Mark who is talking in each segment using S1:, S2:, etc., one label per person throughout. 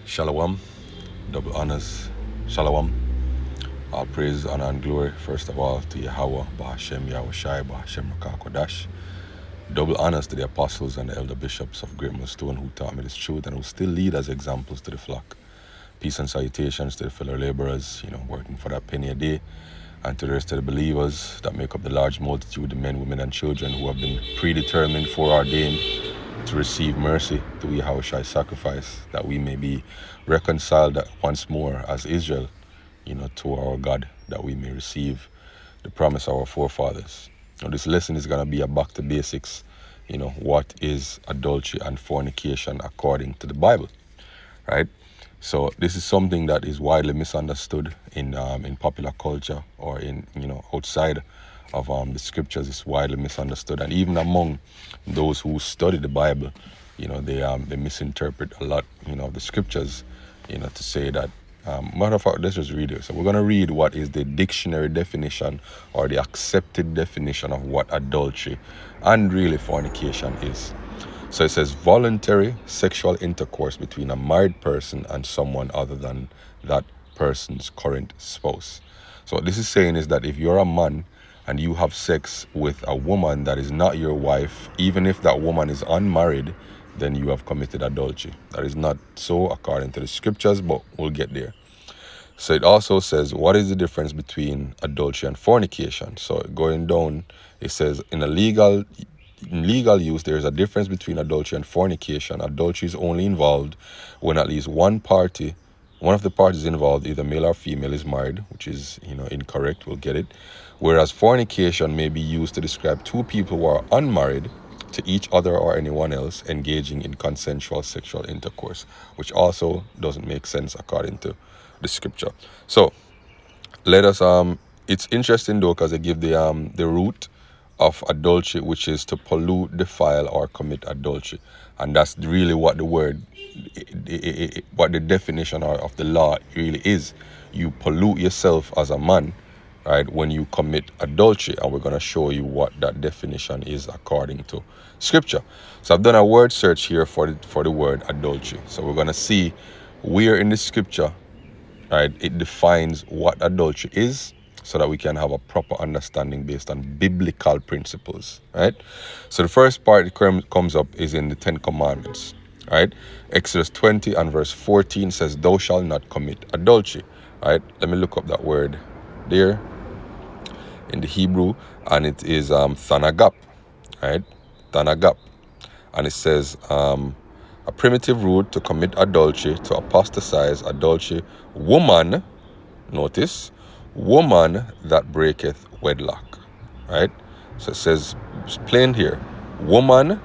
S1: Shalom, double honors, Shalom. All praise, honor, and glory, first of all, to Yahweh, Bahashem, Yahweh Shai, Bahashem, Rakakodash. Double honors to the apostles and the elder bishops of Great Millstone who taught me this truth and who still lead as examples to the flock. Peace and salutations to the fellow laborers, working for that penny a day, and to the rest of the believers that make up the large multitude, the men, women, and children who have been predetermined, foreordained to receive mercy through Yahweh sacrifice, that we may be reconciled once more as Israel, to our God, that we may receive the promise of our forefathers. Now, this lesson is going to be a back to basics. What is adultery and fornication according to the Bible, right? So this is something that is widely misunderstood in popular culture, or in outside of the scriptures. It's widely misunderstood, and even among those who study the Bible, they misinterpret a lot of the scriptures, to say that. Matter of fact, let's just read it. So we're going to read what is the dictionary definition, or the accepted definition of what adultery and really fornication is. So it says voluntary sexual intercourse between a married person and someone other than that person's current spouse. So what this is saying is that if you're a man and you have sex with a woman that is not your wife, even if that woman is unmarried, then you have committed adultery. That is not so according to the scriptures, but we'll get there. So it also says, what is the difference between adultery and fornication? So going down, it says in legal use, there is a difference between adultery and fornication. Adultery is only involved when at least one of the parties involved, either male or female, is married, which is incorrect. We'll get it. Whereas fornication may be used to describe two people who are unmarried to each other or anyone else engaging in consensual sexual intercourse, which also doesn't make sense according to the scripture. So let us it's interesting though, because they give the root of adultery, which is to pollute, defile, or commit adultery, and that's really what the word, what the definition of the law really is. You pollute yourself as a man, right, when you commit adultery, and we're going to show you what that definition is according to scripture. So I've done a word search here for the word adultery. So we're going to see where in the scripture, right, it defines what adultery is, so that we can have a proper understanding based on biblical principles, right? So the first part that comes up is in the Ten Commandments, right? Exodus 20 and verse 14 says, "Thou shalt not commit adultery," right? Let me look up that word there in the Hebrew, and it is thanagap, right? Thanagap, and it says a primitive root to commit adultery, to apostatize, adultery, woman, notice, woman that breaketh wedlock, right? So it says plain here, woman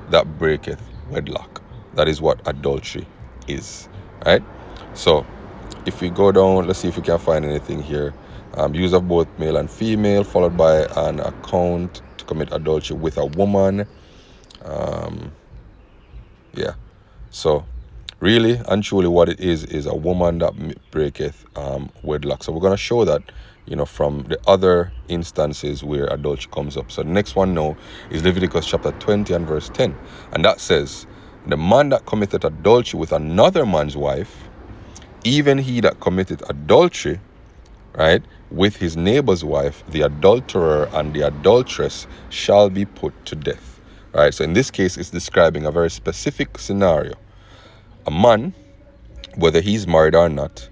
S1: that breaketh wedlock. That is what adultery is, right? So if we go down, let's see if we can find anything here. Use of both male and female, followed by an account to commit adultery with a woman. Yeah. So really and truly what it is a woman that breaketh wedlock. So we're going to show that, from the other instances where adultery comes up. So the next one now is Leviticus chapter 20 and verse 10. And that says, "The man that committeth adultery with another man's wife, even he that committeth adultery," right, "with his neighbor's wife, the adulterer and the adulteress shall be put to death." Right. So in this case, it's describing a very specific scenario. A man, whether he's married or not,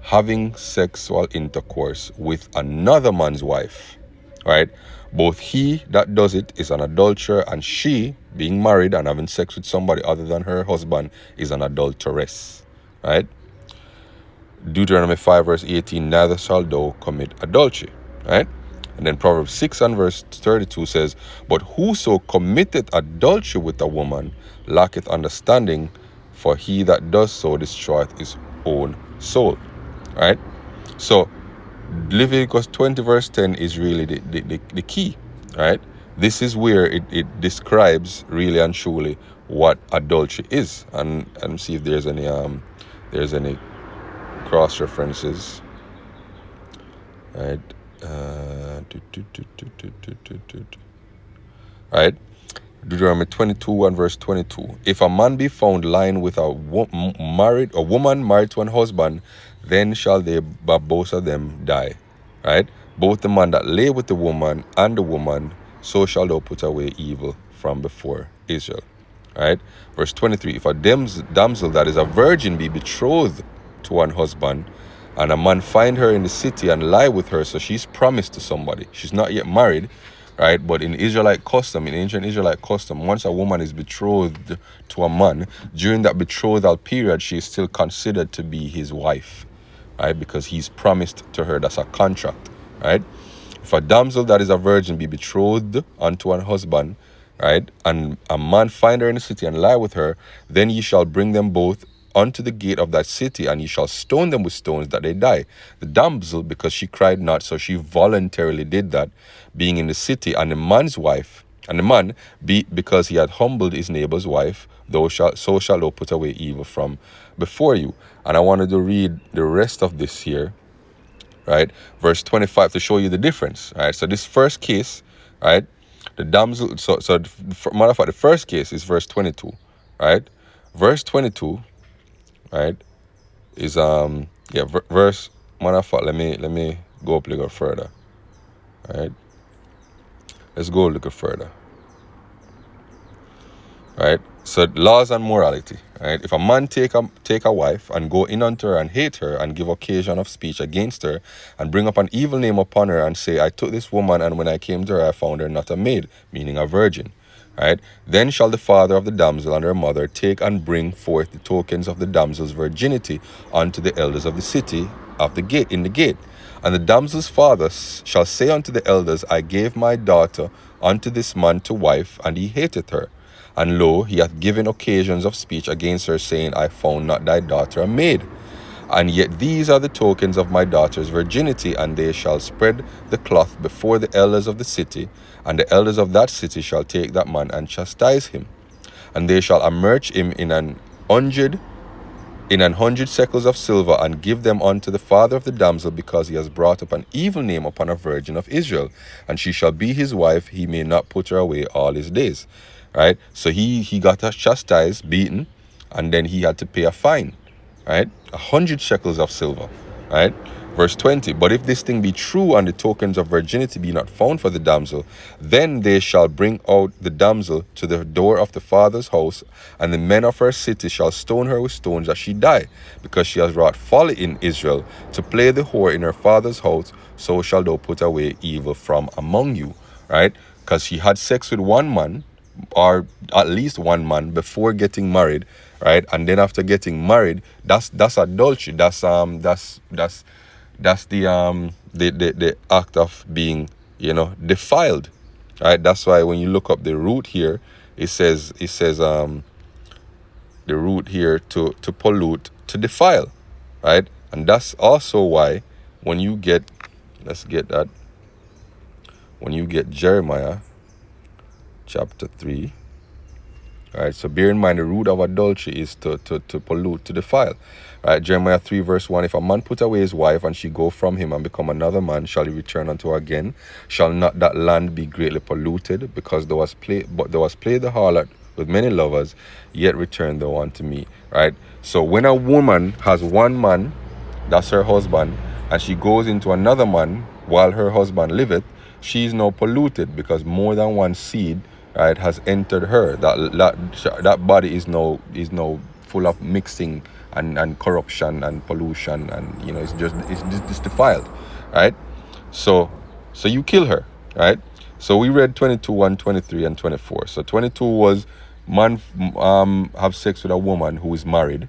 S1: having sexual intercourse with another man's wife, right? Both he that does it is an adulterer, and she, being married and having sex with somebody other than her husband, is an adulteress, right? Deuteronomy 5 verse 18, "Neither shall thou commit adultery," right? And then Proverbs 6 and verse 32 says, "But whoso committeth adultery with a woman lacketh understanding, for he that does so destroyeth his own soul," right? So Leviticus 20 verse 10 is really the key, right? This is where it describes really and truly what adultery is. And see if there's any cross references, right? Right. Deuteronomy 22 and verse 22. If a man be found lying with a woman married to an husband, then shall they both of them die. Right? Both the man that lay with the woman and the woman, so shall thou put away evil from before Israel. Right? Verse 23. If a damsel that is a virgin be betrothed to one husband, and a man find her in the city and lie with her, so she's promised to somebody. She's not yet married, right? But in Israelite custom, in ancient Israelite custom, once a woman is betrothed to a man, during that betrothal period, she is still considered to be his wife, right? Because he's promised to her. That's a contract, right? If a damsel that is a virgin be betrothed unto an husband, right, and a man find her in the city and lie with her, then ye shall bring them both unto the gate of that city, and ye shall stone them with stones that they die. The damsel, because she cried not, so she voluntarily did that, being in the city, and the man's wife, and the man, because he had humbled his neighbor's wife, so shall thou put away evil from before you. And I wanted to read the rest of this here, right? Verse 25 to show you the difference, right? So this first case, right? The damsel, matter of fact, the first case is verse 22, right? Verse 22, right, is verse, matter of fact, let me go up a little further, right? Let's go a little further, right? So laws and morality, right? If a man take a wife and go in unto her and hate her and give occasion of speech against her and bring up an evil name upon her and say, I took this woman, and when I came to her I found her not a maid, meaning a virgin, right? Then shall the father of the damsel and her mother take and bring forth the tokens of the damsel's virginity unto the elders of the city of the gate, in the gate. And the damsel's father shall say unto the elders, I gave my daughter unto this man to wife, and he hateth her. And lo, he hath given occasions of speech against her, saying, I found not thy daughter a maid. And yet these are the tokens of my daughter's virginity, and they shall spread the cloth before the elders of the city, and the elders of that city shall take that man and chastise him. And they shall emerge him in an hundred shekels of silver, and give them unto the father of the damsel, because he has brought up an evil name upon a virgin of Israel. And she shall be his wife, he may not put her away all his days. Right? So he got chastised, beaten, and then he had to pay a fine, right? 100 shekels of silver, right? Verse 20, but if this thing be true, and the tokens of virginity be not found for the damsel, then they shall bring out the damsel to the door of the father's house, and the men of her city shall stone her with stones that she die, because she has wrought folly in Israel, to play the whore in her father's house, so shall thou put away evil from among you, right? Because she had sex with one man, or at least one man, before getting married, right? And then after getting married, that's adultery. That's the act of being, defiled, right? That's why when you look up the root here, it says the root here to pollute, to defile, right? And that's also why when you get, when you get Jeremiah chapter 3, right? So bear in mind, the root of adultery is to pollute, to defile, right? Jeremiah 3 verse 1, if a man put away his wife, and she go from him and become another man, shall he return unto her again? Shall not that land be greatly polluted? Because thou hast played the harlot with many lovers, yet return thou unto me, right? So when a woman has one man, that's her husband, and she goes into another man while her husband liveth, she is now polluted, because more than one seed, right, has entered her. That body is now full of mixing and corruption and pollution, and it's just defiled, right? So you kill her, right? So we read 22, 1, 23, and 24. So 22 was man have sex with a woman who is married,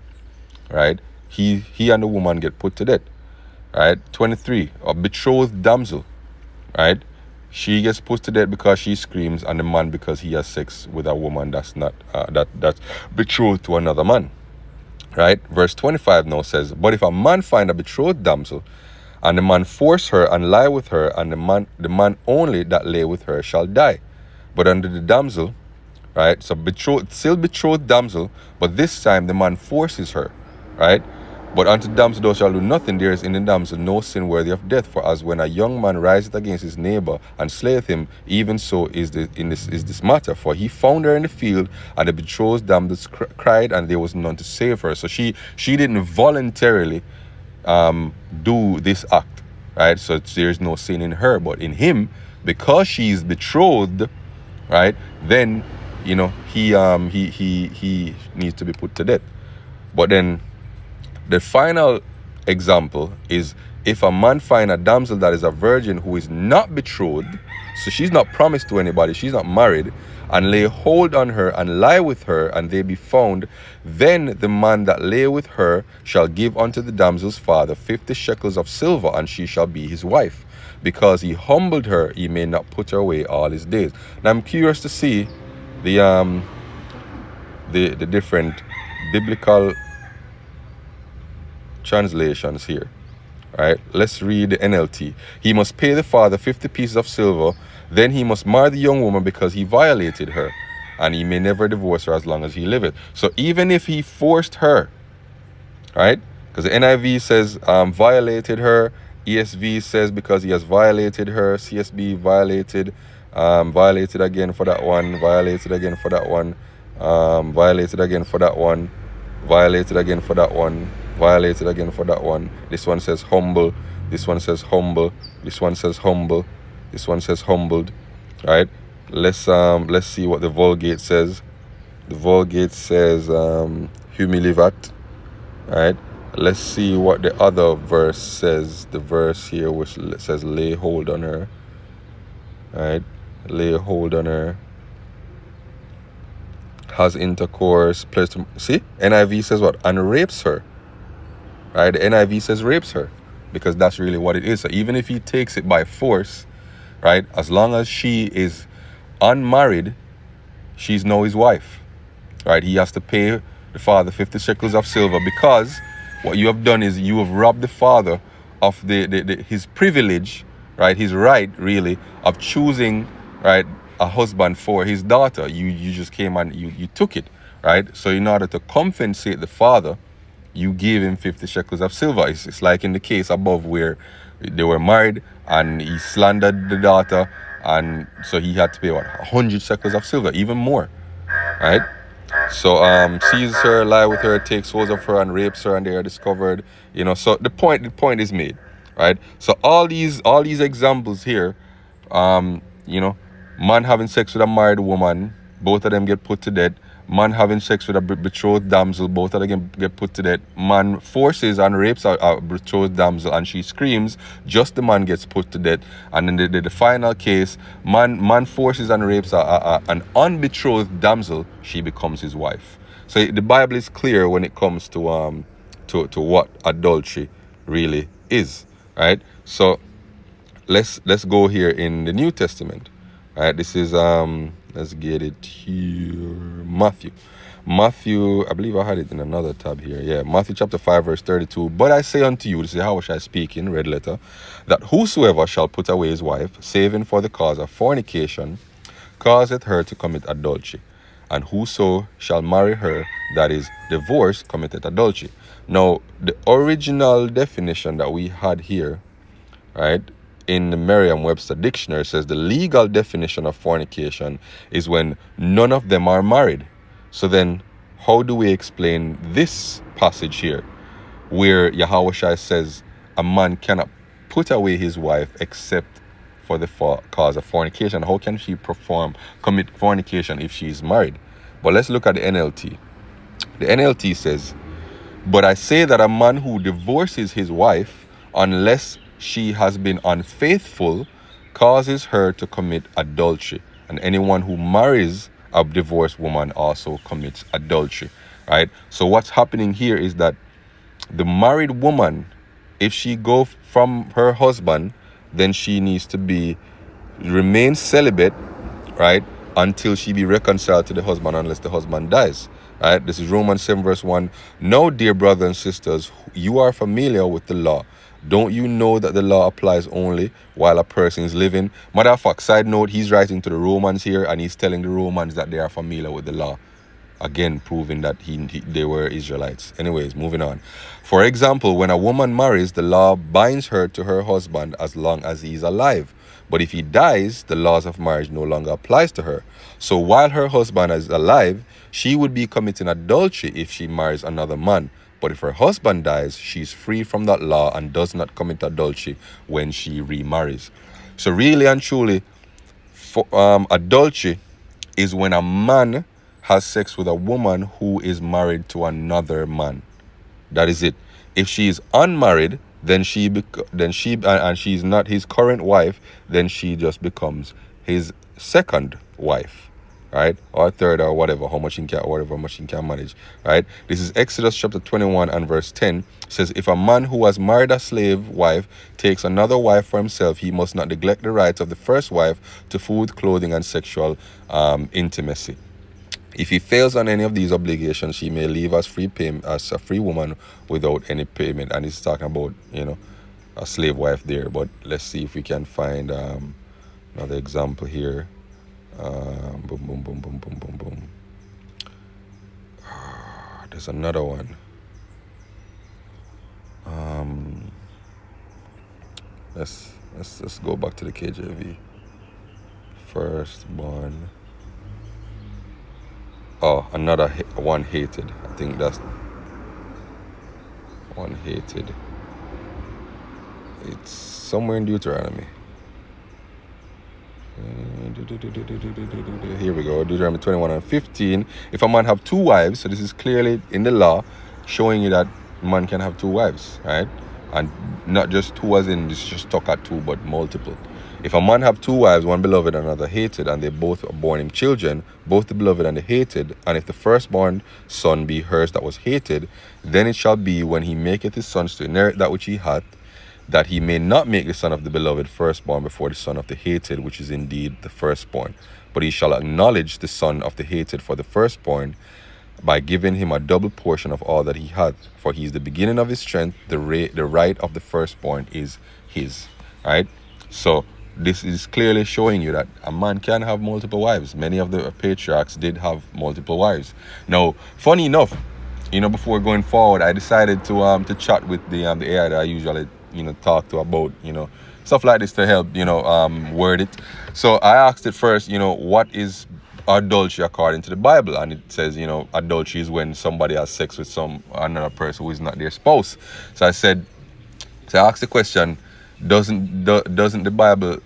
S1: right? He and the woman get put to death, right? 23, a betrothed damsel, right? She gets put to death because she screams, and the man because he has sex with a woman that's not that's betrothed to another man, right? Verse 25 now says, but if a man find a betrothed damsel, and the man force her and lie with her, and the man only that lay with her shall die. But under the damsel, right? So still betrothed damsel, but this time the man forces her, right? But unto the damsel thou shalt do nothing. There is in the damsel no sin worthy of death. For as when a young man riseth against his neighbor and slayeth him, even so is this matter. For he found her in the field, and the betrothed damsel cried, and there was none to save her. So she didn't voluntarily do this act, right? So there is no sin in her, but in him, because she's betrothed, right? Then he needs to be put to death. But then the final example is if a man find a damsel that is a virgin who is not betrothed, so she's not promised to anybody, she's not married, and lay hold on her and lie with her, and they be found, then the man that lay with her shall give unto the damsel's father 50 shekels of silver, and she shall be his wife. Because he humbled her, he may not put her away all his days. Now I'm curious to see the different biblical translations here. Right, let's read the NLT. He must pay the father 50 pieces of silver, then he must marry the young woman because he violated her, and he may never divorce her as long as he liveth. So even if he forced her, right, because the NIV says violated her, ESV says because he has violated her, CSB violated again for that one, violated again for that one, violated again for that one, violated again for that one, violated again for that one. This one says humble, this one says humble, this one says humble, this one says humbled. Right, let's see what the Vulgate says. The Vulgate says humilivat. Right, let's see what the other verse says. The verse here which says lay hold on her. Right, lay hold on her, has intercourse, see, NIV says what? And rapes her. Right, the NIV says rapes her, because that's really what it is. So even if he takes it by force, right, as long as she is unmarried, she's now his wife. Right, he has to pay the father 50 shekels of silver, because what you have done is you have robbed the father of his privilege, right, his right really of choosing, right, a husband for his daughter. You just came and you took it, right? So in order to compensate the father, you gave him 50 shekels of silver. It's like in the case above where they were married and he slandered the daughter, and so he had to pay 100 shekels of silver, even more, right? So seizes her, lie with her, takes hold of her and rapes her, and they are discovered. So the point is made, right? So all these examples here, man having sex with a married woman, both of them get put to death. Man having sex with a betrothed damsel, both of them get put to death. Man forces and rapes a betrothed damsel, and she screams, just the man gets put to death. And then the final case, man forces and rapes an unbetrothed damsel, she becomes his wife. So the Bible is clear when it comes to what adultery really is, right? So let's go here in the New Testament. Right, this is let's get it here. Matthew, I believe I had it in another tab here. Yeah, Matthew chapter 5 verse 32. But I say unto you, this is how shall I speak in red letter, that whosoever shall put away his wife, saving for the cause of fornication, causeth her to commit adultery. And whoso shall marry her that is divorced committeth adultery. Now, the original definition that we had here, right, in the Merriam-Webster dictionary says the legal definition of fornication is when none of them are married. So then how do we explain this passage here where Yahushua says a man cannot put away his wife except for the cause of fornication? How can she commit fornication if she is married? But let's look at the NLT. The NLT says, but I say that a man who divorces his wife, unless she has been unfaithful, causes her to commit adultery. And anyone who marries a divorced woman also commits adultery, right? So what's happening here is that the married woman, if she go from her husband, then she needs to remain celibate, right, until she be reconciled to the husband, unless the husband dies. Right? This is Romans 7 verse 1. Now, dear brothers and sisters, you are familiar with the law. Don't you know that the law applies only while a person is living? Matter of fact, side note, he's writing to the Romans here, and he's telling the Romans that they are familiar with the law. Again, proving that they were Israelites. Anyways, moving on. For example, when a woman marries, the law binds her to her husband as long as he is alive. But if he dies, the laws of marriage no longer applies to her. So while her husband is alive, she would be committing adultery if she marries another man. But if her husband dies, she's free from that law and does not commit adultery when she remarries. So really and truly, adultery is when a man has sex with a woman who is married to another man. That is it. If she is unmarried, then and she's not his current wife, then she just becomes his second wife, right? Or third, or whatever, however much he can manage, right? This is Exodus chapter 21 and verse 10. It says, if a man who has married a slave wife takes another wife for himself, he must not neglect the rights of the first wife to food, clothing, and sexual intimacy. If he fails on any of these obligations, she may leave as a free woman without any payment. And he's talking about, a slave wife there. But let's see if we can find another example here. Boom, boom, boom, boom, boom, boom, boom. There's another one. Let's go back to the KJV. Firstborn. Oh, another one hated. I think that's one hated. It's somewhere in Deuteronomy. Here we go. Deuteronomy 21 and 15. If a man have two wives, so this is clearly in the law, showing you that man can have two wives, right? And not just two as in just stuck at two, but multiple. If a man have two wives, one beloved and another hated, and they both are born him children, both the beloved and the hated, and if the firstborn son be hers that was hated, then it shall be when he maketh his sons to inherit that which he hath, that he may not make the son of the beloved firstborn before the son of the hated, which is indeed the firstborn. But he shall acknowledge the son of the hated for the firstborn, by giving him a double portion of all that he hath. For he is the beginning of his strength, the right of the firstborn is his. Right? So this is clearly showing you that a man can have multiple wives. Many of the patriarchs did have multiple wives. Now, funny enough, before going forward, I decided to chat with the AI that I usually talk to about stuff like this to help word it. So I asked it first, what is adultery according to the Bible, and it says adultery is when somebody has sex with another person who is not their spouse. So I asked the question, doesn't the Bible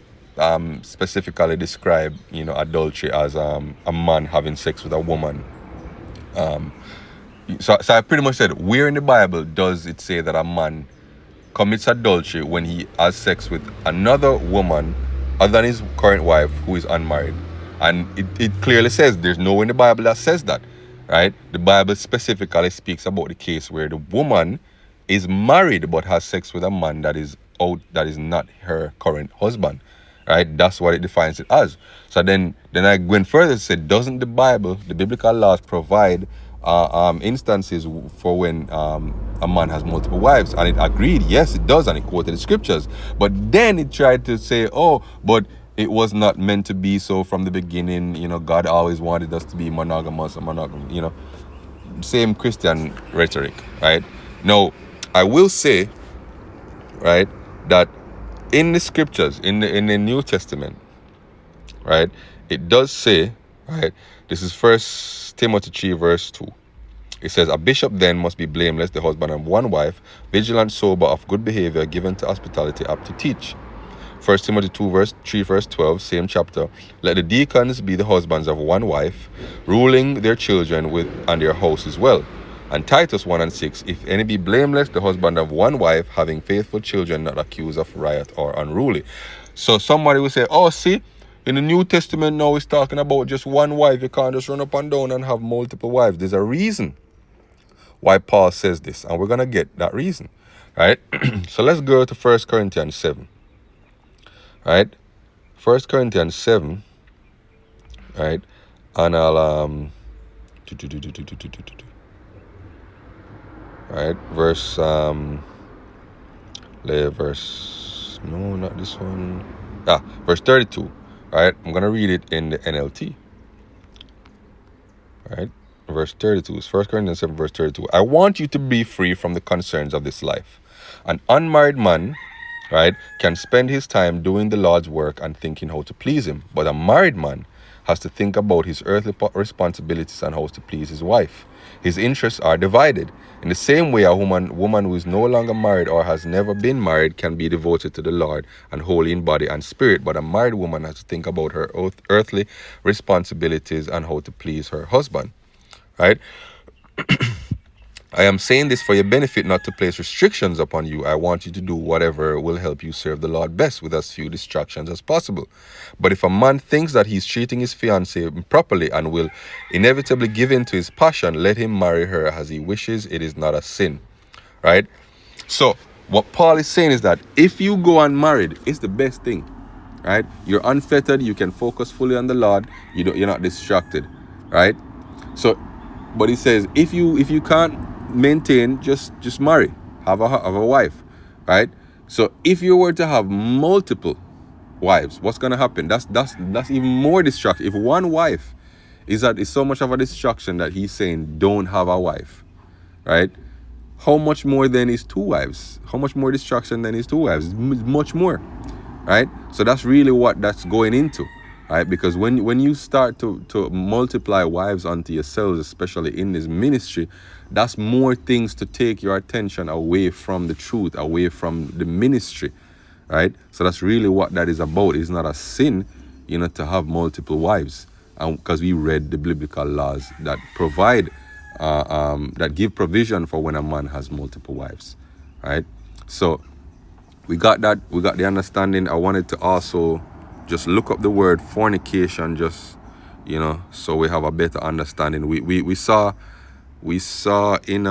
S1: specifically describe adultery as a man having sex with a woman? So I pretty much said, where in the Bible does it say that a man commits adultery when he has sex with another woman other than his current wife who is unmarried? And it clearly says there's nowhere in the Bible that says that, right? The Bible specifically speaks about the case where the woman is married but has sex with a man that is not her current husband, right? That's what it defines it as. So then I went further and said, doesn't the Bible, the biblical laws, provide instances for when a man has multiple wives? And it agreed, yes, it does, and it quoted the scriptures. But then it tried to say, but it was not meant to be so from the beginning. God always wanted us to be monogamous and monogamous. Same Christian rhetoric, right? Now, I will say, right, that in the scriptures, in the New Testament, right, it does say, right, this is 1 Timothy 3 verse 2. It says, a bishop then must be blameless, the husband of one wife, vigilant, sober, of good behavior, given to hospitality, apt to teach. 1 Timothy 3 verse 12, same chapter. Let the deacons be the husbands of one wife, ruling their children and their house as well. And Titus 1 and 6, if any be blameless, the husband of one wife, having faithful children, not accused of riot or unruly. So somebody will say, see, in the New Testament now it's talking about just one wife. You can't just run up and down and have multiple wives. There's a reason why Paul says this, and we're going to get that reason, right? So let's go to 1 Corinthians 7, right? 1 Corinthians 7, right? And I'll, right, verse, no, not this one. Verse 32, right? I'm going to read it in the NLT, right? verse 32. It's 1 Corinthians 7, verse 32. I want you to be free from the concerns of this life. An unmarried man, right, can spend his time doing the Lord's work and thinking how to please him. But a married man has to think about his earthly responsibilities and how to please his wife. His interests are divided. In the same way, a woman who is no longer married or has never been married can be devoted to the Lord and holy in body and spirit. But a married woman has to think about her earthly responsibilities and how to please her husband. Right? I am saying this for your benefit, not to place restrictions upon you. I want you to do whatever will help you serve the Lord best with as few distractions as possible. But if a man thinks that he's treating his fiancée improperly and will inevitably give in to his passion, let him marry her as he wishes. It is not a sin. Right? So what Paul is saying is that if you go unmarried, it's the best thing. Right? You're unfettered. You can focus fully on the Lord. You're not distracted. Right? So, but he says if you can't maintain, just marry, have a wife, right? So if you were to have multiple wives, what's gonna happen? That's even more distraction. If one wife is so much of a distraction that he's saying don't have a wife, right? How much more then is two wives? How much more distraction than is two wives? Much more, right? So that's really what that's going into. Right? Because when you start to multiply wives unto yourselves, especially in this ministry, that's more things to take your attention away from the truth, away from the ministry, right? So that's really what that is about. It's not a sin, to have multiple wives, because we read the biblical laws that provide, that give provision for when a man has multiple wives, right? So we got that. We got the understanding. I wanted to also just look up the word fornication, just so we have a better understanding. We saw in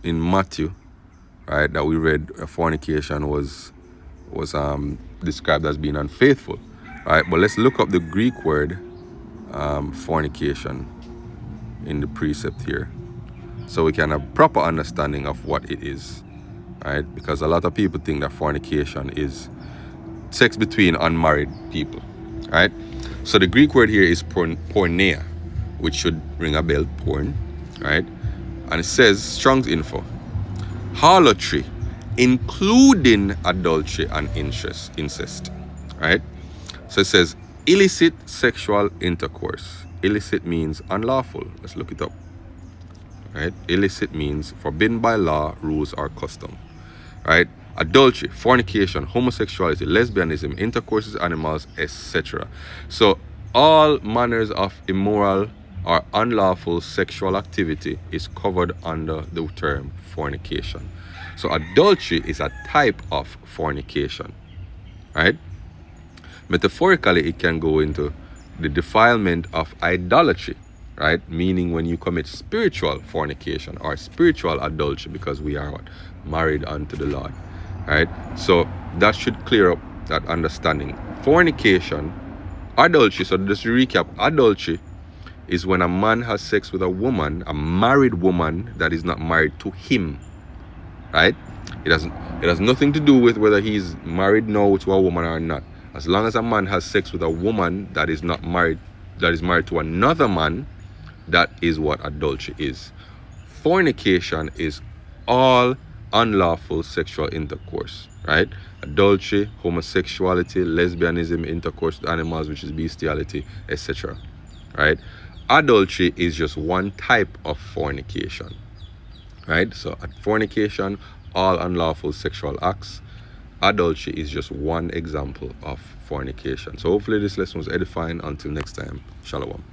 S1: Matthew, right, that we read fornication was described as being unfaithful, right? But let's look up the Greek word fornication in the precept here, so we can have proper understanding of what it is. Right? Because a lot of people think that fornication is sex between unmarried people, right? So the Greek word here is porneia, which should ring a bell, porn, right? And it says, Strong's info, harlotry, including adultery and incest, right? So it says illicit sexual intercourse. Illicit means unlawful. Let's look it up. Right? Illicit means forbidden by law, rules, or custom. Right? Adultery, fornication, homosexuality, lesbianism, intercourse with animals, etc. So all manners of immoral or unlawful sexual activity is covered under the term fornication. So adultery is a type of fornication. Right? Metaphorically, it can go into the defilement of idolatry. Right? Meaning when you commit spiritual fornication or spiritual adultery, because we are married unto the Lord. Right? So that should clear up that understanding. Fornication, adultery, so just to recap, adultery is when a man has sex with a woman, a married woman that is not married to him. Right? It has nothing to do with whether he's married now to a woman or not. As long as a man has sex with a woman that is not married, that is married to another man, that is what adultery is. Fornication is all unlawful sexual intercourse, right? Adultery, homosexuality, lesbianism, intercourse with animals, which is bestiality, etc. Right? Adultery is just one type of fornication, right? So at fornication, all unlawful sexual acts. Adultery is just one example of fornication. So hopefully this lesson was edifying. Until next time, Shalom.